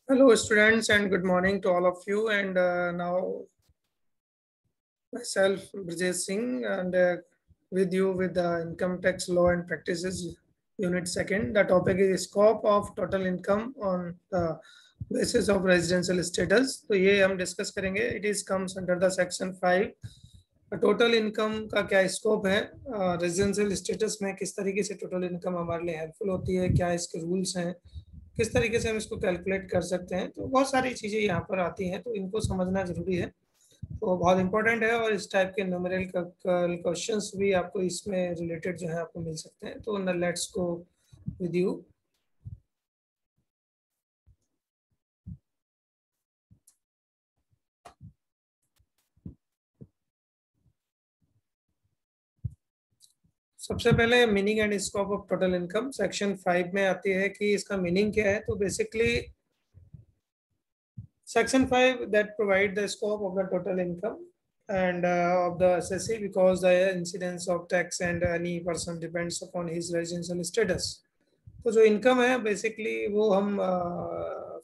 Hello, students, and good morning to all of you. And now, myself, Brijesh Singh, and with you with the Income Tax Law and Practices Unit Second. The topic is scope of total income on the basis of residential status. तो ये हम discuss करेंगे. It is comes under the section 5. Total income का क्या scope है, residential status में किस तरीके से टोटल इनकम हमारे लिए हेल्पफुल होती है, क्या इसके रूल्स हैं, किस तरीके से हम इसको कैलकुलेट कर सकते हैं. तो बहुत सारी चीज़ें यहाँ पर आती हैं, तो इनको समझना जरूरी है. तो बहुत इंपॉर्टेंट है और इस टाइप के न्यूमेरिकल क्वेश्चंस भी आपको इसमें रिलेटेड जो है आपको मिल सकते हैं. तो लेट्स गो विद यू. सबसे पहले meaning and scope of total income section 5 में आती है कि इसका मीनिंग क्या है. तो basically Section 5 that provide the scope of the total income and of the assessee because the incidence of tax and any person depends upon his residential status. तो जो इनकम है बेसिकली वो हम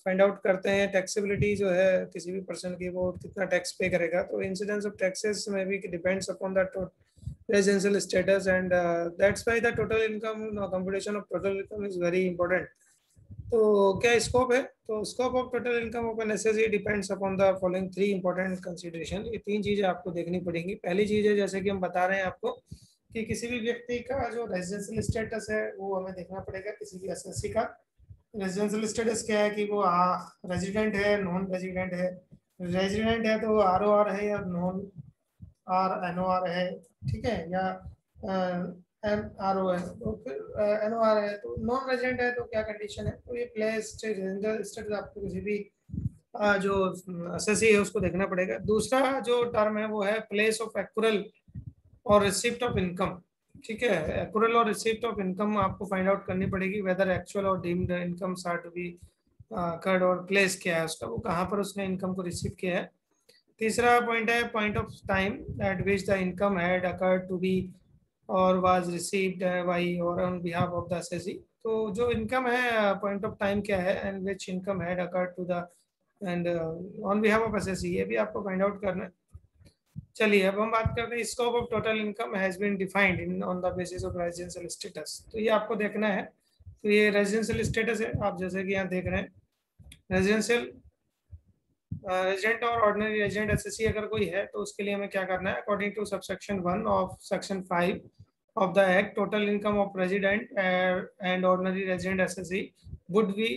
फाइंड आउट करते हैं. Taxability जो है किसी भी पर्सन की, वो कितना टैक्स पे करेगा. तो इंसिडेंस ऑफ टैक्सेस में भी depends upon the residential status and that's why the total income computation of total income is very important. तो क्या स्कोप है? तो scope of total income of an SSC depends upon the following 3 important consideration. ये 3 चीजें आपको देखनी पड़ेंगी. पहली चीज है, जैसे कि हम बता रहे हैं आपको, कि किसी भी व्यक्ति का जो रेजिडेंशियल स्टेटस है वो हमें देखना पड़ेगा. किसी भी एसएससी का रेजिडेंशियल स्टेटस क्या है, कि वो रेजिडेंट है, नॉन रेजिडेंट है. रेजिडेंट है तो आरओआर है, या नॉन आर एनओआर है, ठीक है, या एम आर ओ है. तो फिर एन ओ आर है. तो नॉन रेजिडेंट है तो क्या कंडीशन है. तो ये प्लेस स्टेटस आपको किसी भी जो एसएससी है उसको देखना पड़ेगा. दूसरा जो टर्म है वो है प्लेस ऑफ एक्रूरल और रिसिप्ट ऑफ इनकम. ठीक है, एक्रूरल और रिसिप्ट ऑफ इनकम आपको फाइंड आउट करनी पड़ेगी, वेदर एक्चुअल और deemed income are to be accrued, और प्लेस क्या है उसका, वो कहाँ पर उसने इनकम को रिसीव किया है. तीसरा पॉइंट है point of time at which the income had accrued to be और वाज रिसीव्ड बाय और on behalf of the SSC. तो जो इनकम है, पॉइंट ऑफ टाइम क्या है, and which income had accrued to the and on behalf of SSC, ये भी आपको फाइंड आउट करना है. चलिए अब हम बात करते हैं scope of total income has been defined in on the basis of residential status. तो ये आपको देखना है. तो ये रेजिडेंशियल स्टेटस है, आप जैसे कि यहाँ देख रहे हैं. रेजिडेंशियल रेजिडेंट और ऑर्डिनरी रेजिडेंट एसएससी अगर कोई है तो उसके लिए हमें क्या करना है. According to subsection 1 of section 5 of the act, total income of resident and ordinary resident SSE would be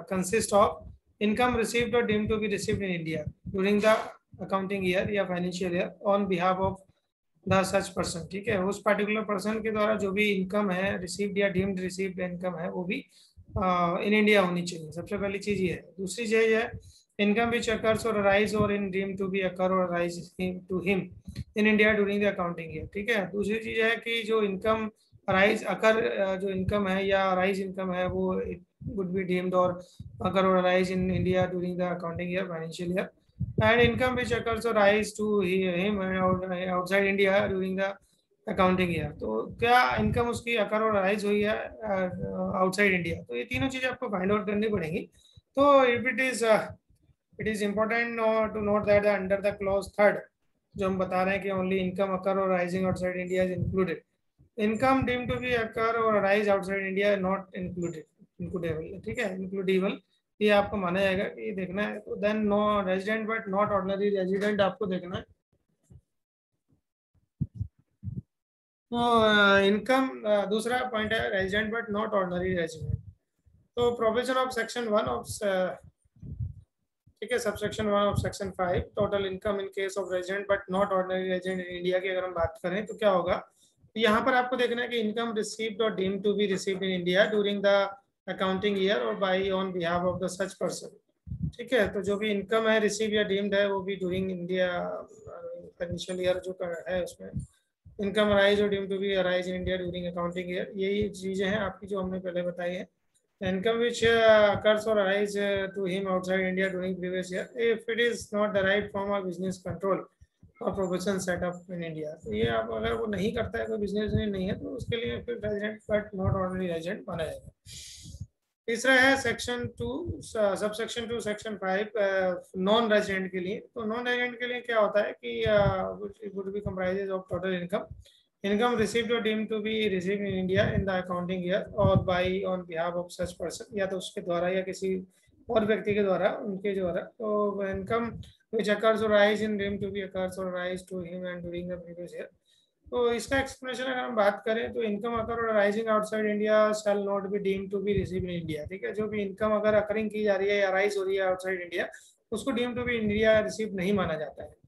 consist of income received or deemed to be received in India during the accounting year या financial year on behalf of the such person. ठीक है, उस particular person के द्वारा जो भी income है received या डीम्ड रिसीव्ड इनकम है वो भी इन इंडिया होनी चाहिए. सबसे पहली चीज ये है. दूसरी चीज है income which occurs or arise or in deemed to be occur or arise to him in India during the accounting year. ठीक है. दूसरी चीज है कि जो इनकम अराइज अकर जो इनकम है या अराइज इनकम है वो would be deemed or occur or arise in India during the accounting year, financial year, and income which occurs or arise to him outside India during the accounting year. तो क्या income उसकी अकर or rise हुई है outside India. तो ये तीनों चीजें आपको फाइंड आउट करनी पड़ेंगी. तो if it is important to note that under the clause 3 जो हम बता रहे हैं कि ओनली इनकम अकर और arising outside India is included. Income deem to be occur or rise outside India not included, includable. ठीक है, इंक्लूडेबल ये आपको माना जाएगा कि ये देखना है. तो then no resident but not ordinary resident आपको देखना है. तो इनकम दूसरा पॉइंट है resident but not ordinary resident. तो प्रोविजन ऑफ सेक्शन 1 ऑफ, ठीक है, subsection 1 of section 5 total income in case of resident but not ordinary resident in India की अगर हम बात करें तो क्या होगा. तो यहाँ पर आपको देखना है कि इनकम रिसीव्ड और deemed to be received in India during the accounting year और by on behalf of the such person. ठीक है, तो जो भी इनकम है रिसीव या डीम्ड है वो भी ड्यूरिंग इंडिया फाइनेंशियल ईयर जो है उसमें इनकम अराइज और deemed to be arise in India during accounting year. यही चीजें हैं आपकी जो हमने पहले बताई है. Income which occurs or arise to him outside India during previous year, if it is not derived from a business control or profession set up in India. तो ये आप अगर वो नहीं करता है, कोई बिजनेस नहीं है, तो उसके लिए फिर resident but not ordinary resident माना जाएगा. तीसरा है section 2 sub section 2 section 5 non resident के लिए। तो नॉन रेजिडेंट के लिए क्या होता है कि would be comprises of total income received और deemed to be received in India in the accounting year और by on behalf of such person, या तो उसके द्वारा या किसी और व्यक्ति के द्वारा, उनके द्वारा। तो income which occurs or rise in deemed to be occurs or rise to him and during the previous year। तो इसका एक्सप्लेनेशन अगर हम बात करें तो इनकम अकर और arising outside India shall not be deemed to be receive in India. ठीक है, जो भी इनकम अगर अकरिंग की जा रही है या राइज हो रही है आउटसाइड इंडिया, उसको deemed to be India receive नहीं माना जाता है।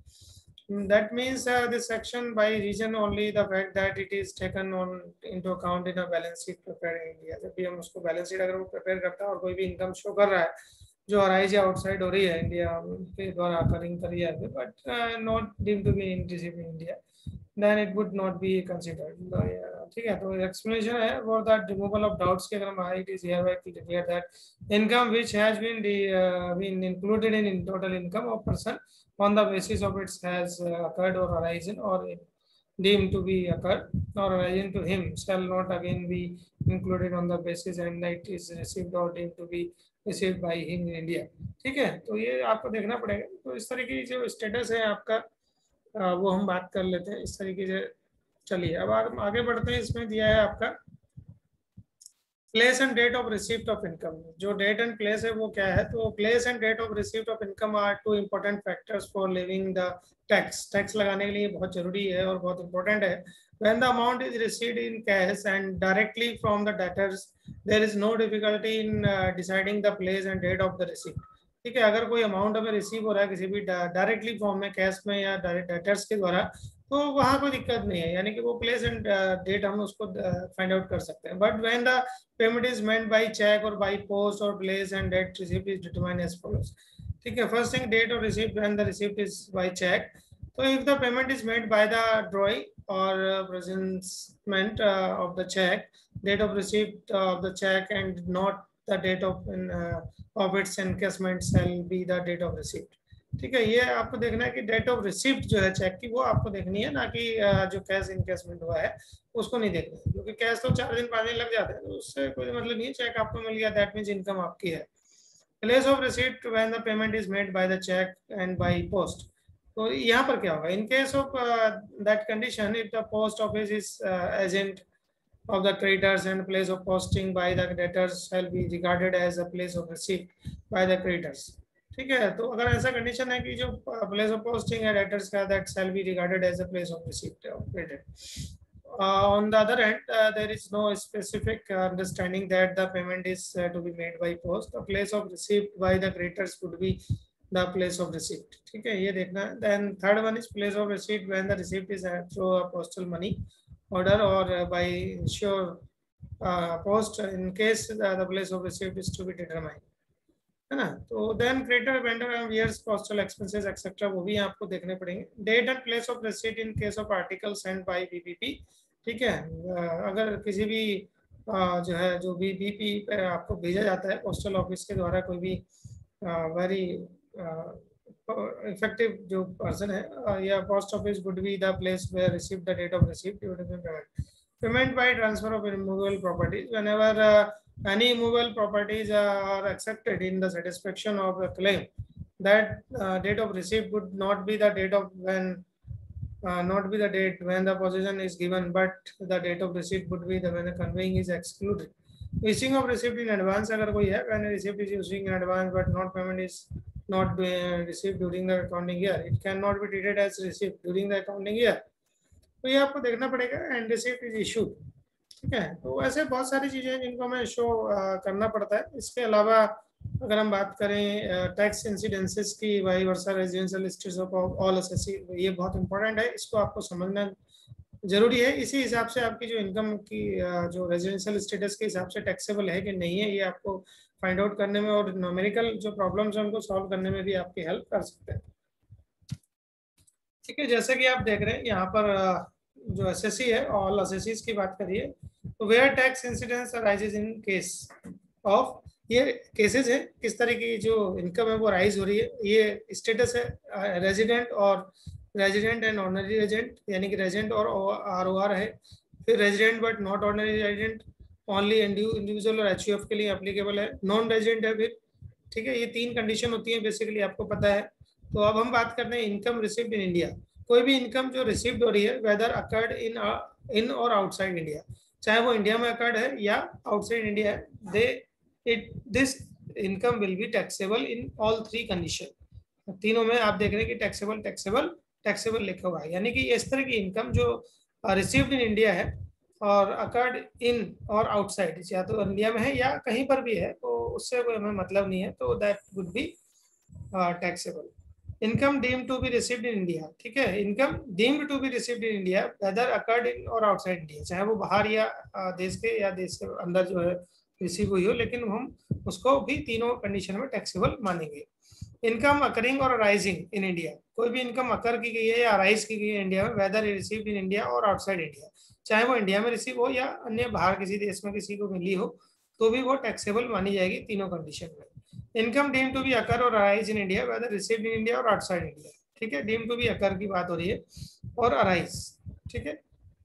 That means this section by region only the fact that it is taken on into account in a balance sheet prepared in India। जब भी हम उसको बैलेंस शीट अगर वो प्रिपेयर करता है और कोई भी इनकम शो कर रहा है जो अराइज या आउटसाइड हो रही है इंडिया के द्वारा अकरिंग करी है, but not deemed to be receive in India, then it would not be considered। ठीक है, तो एक्सप्लेनेशन है for the removal of doubts के अगर हम it is hereby clear that income which has been included in total income of person on the basis of it has occurred or arisen or deemed to be occurred or arisen to him shall not again be included on the basis and it is received or deemed to be received by him in India। ठीक है, तो ये आपको देखना पड़ेगा। तो इस तरीके की जो स्टेटस है आपका वो हम बात कर लेते हैं इस तरीके से। चलिए अब आगे बढ़ते हैं। इसमें दिया है आपका place and date of receipt of income. जो डेट एंड प्लेस है वो क्या है, तो place and date of receipt of income are two important factors for levying the tax. Tax लगाने के लिए बहुत जरूरी है और बहुत इंपॉर्टेंट है। When the amount is received in cash and directly from the debtors, there is no difficulty in deciding the place and date of the receipt। ठीक है, अगर कोई अमाउंट हमें रिसीव हो रहा है किसी भी डायरेक्टली फॉर्म में कैश में या डायरेक्ट डेटर्स के द्वारा, तो वहाँ कोई दिक्कत नहीं है, यानी कि वो प्लेस एंड डेट हम उसको फाइंड आउट कर सकते हैं। But when the payment is meant by cheque और बाय पोस्ट और place and date receipt is determined as follows. ठीक है, first thing date of receipt when the receipt is by cheque. तो if the payment is made by the drawing or presentment of the check, date of receipt of the check and not the date of its encashment shall be the date of receipt। ठीक है, ये आपको देखना है कि date of receipt जो है check की वो आपको देखनी है, ना कि जो कैश इनकेशमेंट हुआ है उसको नहीं देखना है, क्योंकि कैश तो 4 दिन 5 दिन लग जाते हैं, तो उससे कोई मतलब नहीं है। चेक आपको मिल गया दैट मींस इनकम आपकी है। Place of receipt when the payment is made by the cheque and by post. तो यहाँ पर क्या होगा, in case of that condition if the post office is agent of the creditors and place of posting by the debtors shall be regarded as a place of receipt by the creditors। ठीक है, तो अगर ऐसा condition है कि जो place of posting है debtors का, that shall be regarded as a place of receipt of credit. on the other hand there is no specific understanding that the payment is to be made by post, the place of receipt by the creditors would be the place of receipt। ठीक है, ये देखना है। then third one is place of receipt when the receipt is through a postal money order or by insure post in case the place of receipt is to be determined, है ना। तो then creditor vendor and bears postal expenses etcetera वो भी आपको देखने पड़ेंगे। Date and place of receipt in case of article send by VPP. ठीक है, अगर किसी भी जो है जो भी बीपी पे आपको भेजा जाता है पोस्टल ऑफिस के द्वारा, कोई भी वेरी इफेक्टिव जो पर्सन है या post office would be the place where receive the date of receipt. Payment by transfer of immovable properties whenever any movable properties are accepted in the satisfaction of a claim, that date of receipt would not be the date of when not be the date when the possession is given, but the date of receipt would be the when the conveying is excluded। Issuing of receipt in advance अगर कोई है, when a receipt is issuing in advance but not payment is not received during the accounting year, it cannot be treated as receipt during the accounting year। तो ये आपको देखना पड़ेगा। And receipt is issued. ठीक है, तो ऐसे बहुत सारी चीजें हैं जिनको हमें शो करना पड़ता है। इसके अलावा अगर हम बात करें टैक्स इंसिडेंसेस की, vice versa residential status of all SSC, ये बहुत इंपॉर्टेंट है, इसको आपको समझना जरूरी है। इसी हिसाब से आपकी जो इनकम की जो रेजिडेंशियल स्टेटस के हिसाब से टैक्सेबल है कि नहीं है, ये आपको फाइंड आउट करने में और न्यूमेरिकल जो प्रॉब्लम्स हैं उनको सॉल्व करने में भी आपकी हेल्प कर सकते हैं। ठीक है, जैसे कि आप देख रहे हैं यहाँ पर जो एसएससी है, ऑल एसएससीज की बात करिए, तो where tax incidence arises in case of, ये केसेस है किस तरह की जो इनकम है वो राइज हो रही है। ये स्टेटस है रेजिडेंट और रेजिडेंट एंड ऑर्डिनरी रेजिडेंट, यानी कि रेजिडेंट और आरओआर है। फिर resident but not ordinary resident, only individual और एचयूएफ के लिए एप्लीकेबल है, नॉन रेजिडेंट है फिर, ठीक है। ये 3 कंडीशन होती है बेसिकली, आपको पता है। तो अब हम बात करते हैं इनकम रिसीव्ड इन इंडिया। कोई भी इनकम जो रिसीव्ड हो रही है वेदर अकर्ड इन और आउटसाइड इंडिया, चाहे वो इंडिया में अकर्ड है या आउटसाइड इंडिया है, this income will be taxable in all 3 condition. तीनों में आप देख रहे हैं कि टैक्सेबल टैक्सेबल टैक्सेबल लिखा हुआ है, यानी कि इस तरह की इनकम जो रिसीव्ड इन इंडिया है और अकर्ड इन और आउटसाइड, या तो इंडिया में है या कहीं पर भी है, तो उससे कोई हमें मतलब नहीं है, तो that would be taxable. Income deemed to be received in India, ठीक है, income deemed to be received in India whether accrued in और आउटसाइड इंडिया, चाहे वो बाहर या देश के या देश के अंदर जो है रिसीव हुई हो, लेकिन हम उसको भी तीनों कंडीशन में टैक्सेबल मानेंगे। इनकम अकरिंग और अराइजिंग इन इंडिया, कोई भी इनकम अकर की गई है या अराइज की गई है इंडिया में, वेदर रिसीव्ड इन इंडिया और आउटसाइड इंडिया, चाहे वो इंडिया में रिसीव हो या अन्य बाहर किसी देश में किसी को मिली हो, तो भी वो टैक्सेबल मानी जाएगी तीनों कंडीशन में। इनकम डीम टू बी अकर और arise in India whether received in India और आउटसाइड इंडिया, ठीक है, डीम टू बी अकर की बात हो रही है और अराइज, ठीक है,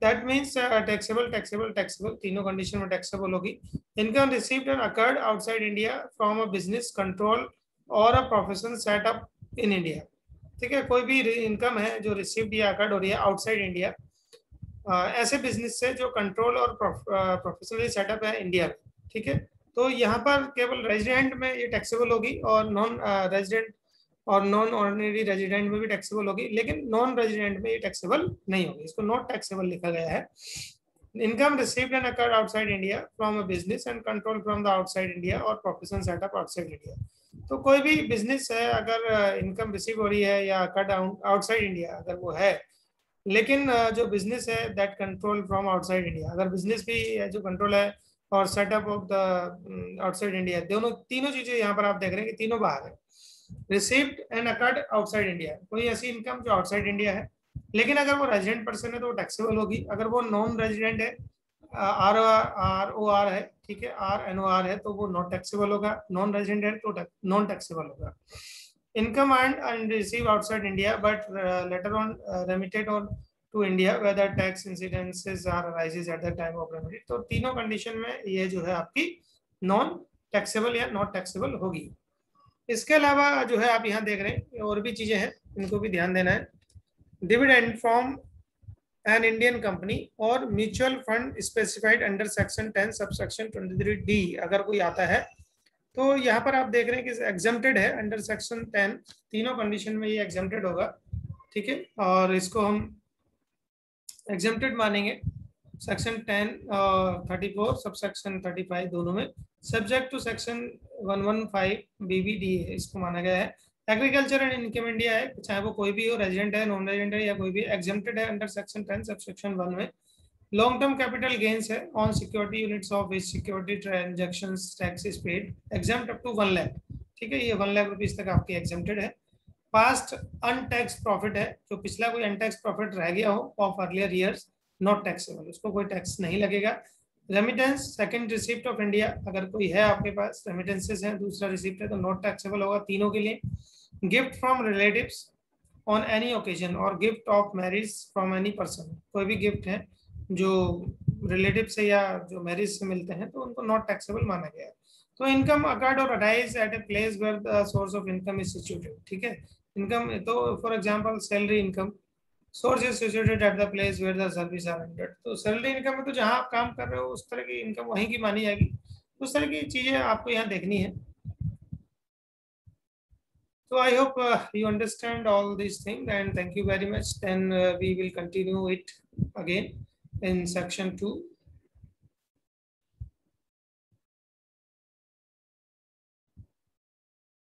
that means taxable taxable taxable, तीनों कंडीशन में टैक्सेबल होगी। Income received and accrued outside India from a business control और a profession setup in India, ठीक है, कोई भी इनकम है जो रिसीव्ड या अकर्ड हो रही है आउटसाइड इंडिया, ऐसे बिजनेस से जो कंट्रोल और प्रोफेशनली सेटअप है इंडिया में, ठीक है, तो यहाँ पर केवल रेजिडेंट में ये टैक्सेबल होगी और नॉन रेजिडेंट और नॉन ऑर्डिनरी रेजिडेंट में भी टैक्सेबल होगी, लेकिन नॉन रेजिडेंट में ये टैक्सेबल नहीं होगी, इसको नॉट टैक्सेबल लिखा गया है। Income received and accrued outside India from a business and control from the outside India और प्रोफेशनल सेटअप आउटसाइड इंडिया, तो कोई भी बिजनेस है अगर इनकम रिसीव हो रही है या अकर्ड आउटसाइड इंडिया अगर वो है, लेकिन जो बिजनेस है that control from outside India, अगर बिजनेस भी जो कंट्रोल है और setup of the outside India, दोनों तीनों चीजें यहाँ पर आप देख रहे हैं कि तीनों बाहर है। Received and accrued outside India, कोई ऐसी इनकम जो आउटसाइड इंडिया है, लेकिन अगर वो रेजिडेंट पर्सन है तो वो टैक्सेबल होगी, अगर वो नॉन रेजिडेंट है ROR है, ठीक है, RNOR है, तो वो नॉट टैक्सेबल होगा, नॉन रेजिडेंट है तो नॉन टैक्सेबल होगा। Income and receive outside India but later on remitted on to India whether tax incidences are arises at the time of remit, तो तीनों कंडीशन में ये जो है आपकी नॉन टैक्सेबल या नॉट टैक्सेबल होगी। इसके अलावा जो है आप यहाँ देख रहे हैं और भी चीजें हैं, इनको भी ध्यान देना है। Dividend from an Indian company और mutual fund specified under section 10 subsection 23D अगर कोई आता है, तो यहाँ पर आप देख रहे हैं कि एग्जम्प्टेड है अंडर सेक्शन 10, तीनों कंडीशन में ये एग्जम्प्टेड होगा, ठीक है, और इसको हम एग्जम्प्टेड मानेंगे सेक्शन 10 34 सब सेक्शन 35 दोनों में, सब्जेक्ट टू सेक्शन 115 BBD है, इसको माना गया है। एग्रीकल्चर एंड इनकम इंडिया है, चाहे वो कोई भी हो, रेजिडेंट है, नॉन रेजिडेंट है या कोई भी, एग्जम्प्टेड है अंडर सेक्शन 10 सब सेक्शन 1 में। लॉन्ग टर्म कैपिटल गेन्स है on security units of which security transactions tax is paid, exempt up to 1 lakh, ठीक है, ये 1 लाख रुपीज तक आपकी एग्जम्प्टेड है। पास्ट अनटैक्स प्रॉफिट है, जो पिछला कोई अनटैक्स प्रॉफिट रह गया हो of earlier years, not taxable, उसको कोई टैक्स नहीं लगेगा। Remittance second receipt of India, अगर कोई है आपके पास रेमिटेंसेस है, दूसरा रिसिप्ट है, तो नॉट टैक्सेबल होगा तीनों के लिए। Gift from relatives on any occasion और gift of marriage from any person, कोई भी गिफ्ट है जो रिलेटिव से या जो मैरिज से मिलते हैं तो उनको नॉट टैक्सेबल माना गया है। तो इनकम अकर्ड और arise at a place where the source of income is situated, ठीक है, इनकम तो for example salary income, source is situated at the place where the service are rendered, तो salary income में तो जहां आप काम कर रहे हो उस तरह की इनकम वहीं की मानी जाएगी, उस तरह की चीजें आपको यहाँ देखनी है। So I hope you understand all these things and thank you very much. Then we will continue it again in section 2.